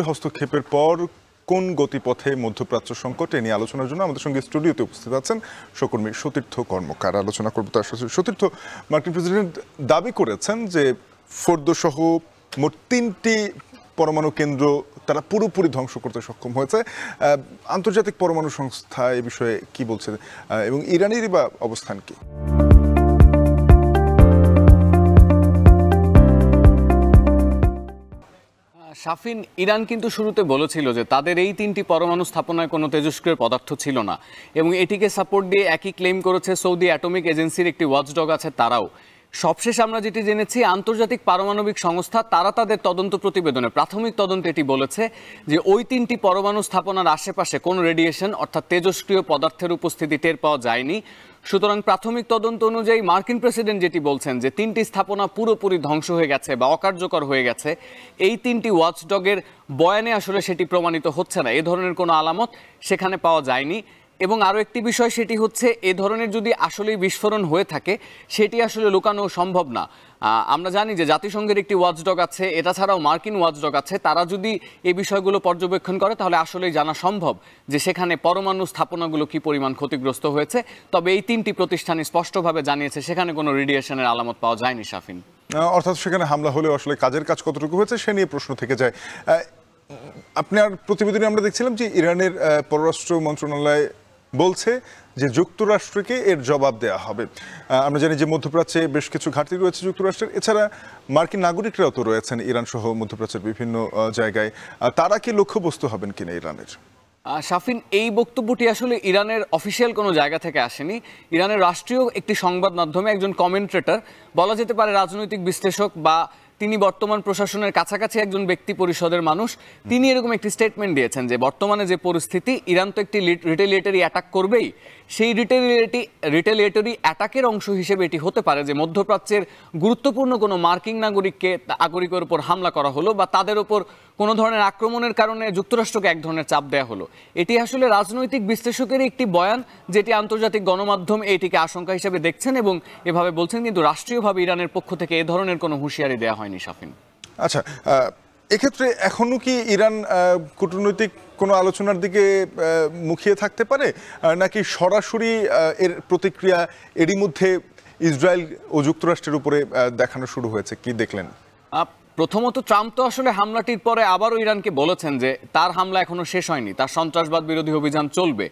হস্তক্ষেপের পর কোন গতিপথে মধ্যপ্রাচ্য সংকট এ নিয়ে আলোচনার জন্য আমাদের সঙ্গে স্টুডিওতে উপস্থিত আছেন সহকর্মী সতীর্থ কর্মকার। আলোচনা করব তার সাথে। সতীর্থ, মার্কিন প্রেসিডেন্ট দাবি করেছেন যে ফোর্দো সহ মোট 3টি পরমাণু কেন্দ্র তারা পুরোপুরি ধ্বংস করতে সক্ষম হয়েছে। আন্তর্জাতিক পরমাণু সংস্থা এ বিষয়ে কি বলছে এবং ইরানেরই বা অবস্থান কি? শাফিন, ইরান কিন্তু শুরুতে বলেছিল যে তাদের এই 3টি পরমাণু স্থাপনায় কোনো তেজস্ক্রিয় পদার্থ ছিল না এবং এটিকে সাপোর্ট দিয়ে একই ক্লেম করেছে সৌদি অ্যাটমিক এজেন্সির একটি ওয়াচডগ আছে তারাও। সবশেষ আমরা যেটি জেনেছি, আন্তর্জাতিক পারমাণবিক সংস্থা তারা তাদের তদন্ত প্রতিবেদনে প্রাথমিক তদন্তে এটি বলেছে যে ওই 3টি পরমাণু স্থাপনার আশেপাশে কোনো রেডিয়েশন অর্থাৎ তেজস্ক্রিয় পদার্থের উপস্থিতি টের পাওয়া যায়নি। সুতরাং প্রাথমিক তদন্ত অনুযায়ী মার্কিন প্রেসিডেন্ট যেটি বলছেন যে 3টি স্থাপনা পুরোপুরি ধ্বংস হয়ে গেছে বা অকার্যকর হয়ে গেছে, এই 3টি ওয়াচডগের বয়ানে আসলে সেটি প্রমাণিত হচ্ছে না। এ ধরনের কোনো আলামত সেখানে পাওয়া যায়নি। এবং আরও একটি বিষয়, সেটি হচ্ছে এ ধরনের যদি আসলেই বিস্ফোরণ হয়ে থাকে সেটি আসলে লুকানো সম্ভব না। আমরা জানি যে জাতিসংঘের একটি ওয়াচডগ আছে, এটা ছাড়াও মার্কিন ওয়াচডগ আছে। তারা যদি এই বিষয়গুলো পর্যবেক্ষণ করে তাহলে আসলেই জানা সম্ভব যে সেখানে পরমাণু স্থাপনাগুলো কি পরিমাণ ক্ষতিগ্রস্ত হয়েছে। তবে এই 3টি প্রতিষ্ঠানই স্পষ্টভাবে জানিয়েছে সেখানে কোনো রেডিয়েশনের আলামত পাওয়া যায়নি। শাফিন, অর্থাৎ সেখানে হামলা হলেও আসলে কাজের কাজ কতটুকু হয়েছে সে নিয়ে প্রশ্ন থেকে যায়। আপনার প্রতিবেদনে আমরা দেখছিলাম যে ইরানের পররাষ্ট্র মন্ত্রণালয় বলছে যে যুক্তরাষ্ট্রকে এর জবাব দেওয়া হবে। আমরা জানি যে মধ্যপ্রাচ্যে বেশ কিছু ঘাটতি রয়েছে যুক্তরাষ্ট্রের, এছাড়া মার্কিন নাগরিকরাও তো রয়েছেন ইরান সহ মধ্যপ্রাচ্যের বিভিন্ন জায়গায়। তারা কি লক্ষ্যবস্তু হবেন কিনা ইরানের? শাফিন, এই বক্তব্যটি আসলে ইরানের অফিসিয়াল কোনো জায়গা থেকে আসেনি। ইরানের রাষ্ট্রীয় একটি সংবাদ মাধ্যমে একজন কমেন্ট্রেটর, বলা যেতে পারে রাজনৈতিক বিশ্লেষক বা তিনি বর্তমান প্রশাসনের কাছাকাছি একজন ব্যক্তি পরিষদের মানুষ, তিনি এরকম একটি স্টেটমেন্ট দিয়েছেন যে বর্তমানে যে পরিস্থিতি, ইরান তো একটি রিটেলিয়েটরি অ্যাটাক করবেই। সেই রিটেলিয়েটরি অ্যাটাকের অংশ হিসেবে এটি হতে পারে যে মধ্যপ্রাচ্যের গুরুত্বপূর্ণ কোনো মার্কিন নাগরিকের উপর হামলা করা হলো বা তাদের ওপর কোনো ধরনের আক্রমণের কারণে যুক্তরাষ্ট্রকে এক ধরনের চাপ দেওয়া হলো। এটি আসলে রাজনৈতিক বিশ্লেষকেরই একটি বয়ান, যেটি আন্তর্জাতিক গণমাধ্যম এটিকে আশঙ্কা হিসেবে দেখছেন এবং এভাবে বলছেন, কিন্তু রাষ্ট্রীয়ভাবে ইরানের পক্ষ থেকে এ ধরনের কোনো হুঁশিয়ারি দেওয়া হয়নি। শাফিন, আচ্ছা, এক্ষেত্রে এখনো কি ইরান কূটনৈতিক কোনো আলোচনার দিকে মুখিয়ে থাকতে পারে, নাকি সরাসরি এর প্রতিক্রিয়া এরই মধ্যে ইসরায়েল ও যুক্তরাষ্ট্রের উপরে দেখানো শুরু হয়েছে? কি দেখলেন? প্রথমত, ট্রাম্প তো আসলে হামলাটির পরে আবারও ইরানকে বলেছেন যে তার হামলা এখনো শেষ হয়নি, তার সন্ত্রাসবাদ বিরোধী অভিযান চলবে।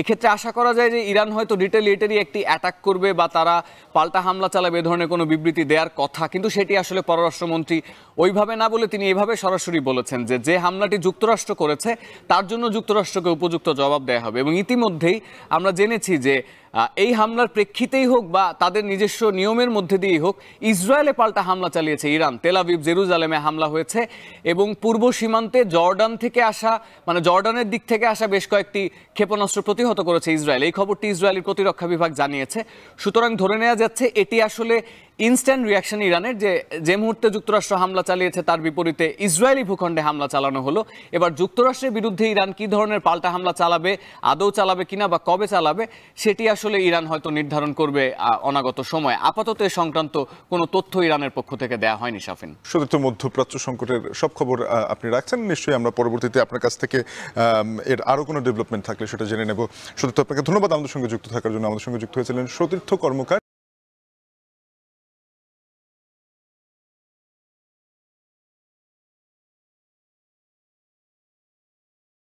এক্ষেত্রে আশা করা যায় যে ইরান হয়তো রিটেলিয়েটরি একটি অ্যাটাক করবে বা তারা পাল্টা হামলা চালাবে, এ ধরনের কোনো বিবৃতি দেওয়ার কথা, কিন্তু সেটি আসলে পররাষ্ট্রমন্ত্রী ওইভাবে না বলে তিনি এভাবে সরাসরি বলেছেন যে যে হামলাটি যুক্তরাষ্ট্র করেছে তার জন্য যুক্তরাষ্ট্রকে উপযুক্ত জবাব দেওয়া হবে। এবং ইতিমধ্যেই আমরা জেনেছি যে এই হামলার প্রেক্ষিতেই হোক বা তাদের নিজস্ব নিয়মের মধ্যে দিয়েই হোক, ইসরায়েলে পাল্টা হামলা চালিয়েছে ইরান। তেল আভিভ, জেরুজালেমে হামলা হয়েছে এবং পূর্ব সীমান্তে জর্ডান থেকে আসা, মানে জর্ডানের দিক থেকে আসা বেশ কয়েকটি ক্ষেপণাস্ত্র প্রতিহত করেছে ইসরায়েল। এই খবরটি ইসরায়েলি প্রতিরক্ষা বিভাগ জানিয়েছে। সুতরাং ধরে নেওয়া যাচ্ছে এটি আসলে ইনস্ট্যান্ট রিয়াকশন ইরানের, যে মুহূর্তে যুক্তরাষ্ট্র হামলা চালিয়েছে তার বিপরীতে ইসরায়েলি ভূখণ্ডে হামলা চালানো হলো। এবার যুক্তরাষ্ট্রের বিরুদ্ধে ইরান কি ধরনের পাল্টা হামলা চালাবে, আদৌ চালাবে কিনা বা কবে চালাবে, সেটি আসলে ইরান হয়তো নির্ধারণ করবে অনাগত সময়। আপাতত এ সংক্রান্ত কোনো তথ্য ইরানের পক্ষ থেকে দেওয়া হয়নি। শাফিন, শুধু তো মধ্যপ্রাচ্য সংকটের সব খবর আপনি রাখছেন, নিশ্চয়ই আমরা পরবর্তীতে আপনার কাছ থেকে এর আরও কোনো ডেভেলপমেন্ট থাকলে সেটা জেনে নেব। শুধু তো আপনাকে ধন্যবাদ আমাদের সঙ্গে যুক্ত থাকার জন্য। আমাদের সঙ্গে যুক্ত হয়েছিলেন সতীর্থ কর্মকার।